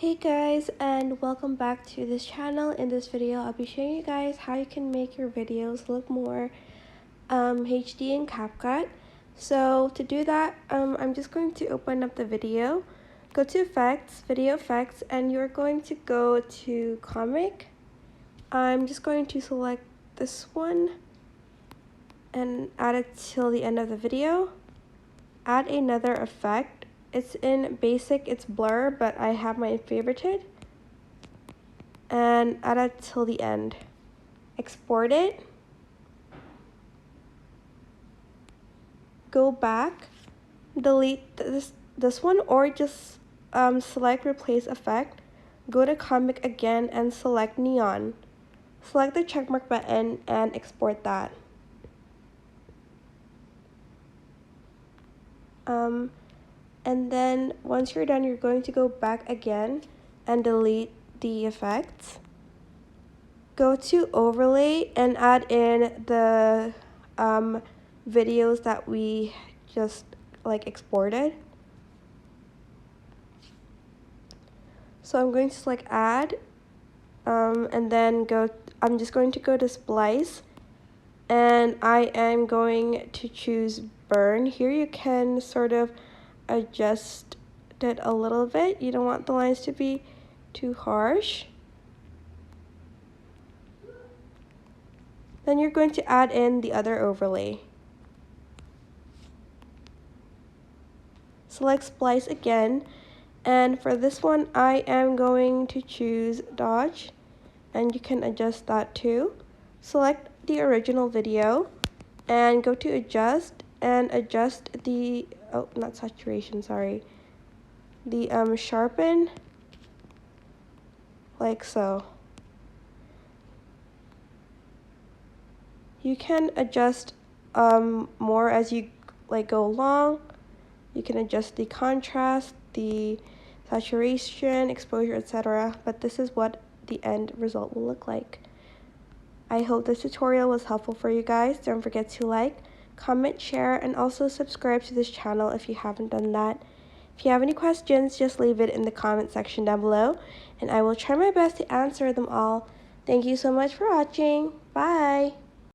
Hey guys, and welcome back to this channel. In this video I'll be showing you guys how you can make your videos look more HD in CapCut. So to do that, I'm just going to open up the video, go to effects, video effects, and you're going to go to comic. I'm just going to select this one and add it till the end of the video. Add another effect. It's in basic, it's blur, but I have my favorited. And add it till the end. Export it. Go back. Delete this one, or just select replace effect. Go to comic again and select neon. Select the checkmark button and export that. And then once you're done, you're going to go back again and delete the effects. Go to overlay and add in the videos that we just exported. So I'm going to select add, and then I'm just going to go to splice, and I am going to choose burn. Here you can sort of adjust it a little bit. You don't want the lines to be too harsh. Then you're going to add in the other overlay. Select splice again, and for this one I am going to choose dodge, and you can adjust that too. Select the original video and go to adjust and adjust the not saturation, sorry, the sharpen, like so. You can adjust more as you go along. You can adjust the contrast, the saturation, exposure, etc. But this is what the end result will look like. I hope this tutorial was helpful for you guys. Don't forget to like, comment, share, and also subscribe to this channel if you haven't done that. If you have any questions, just leave it in the comment section down below, and I will try my best to answer them all. Thank you so much for watching. Bye!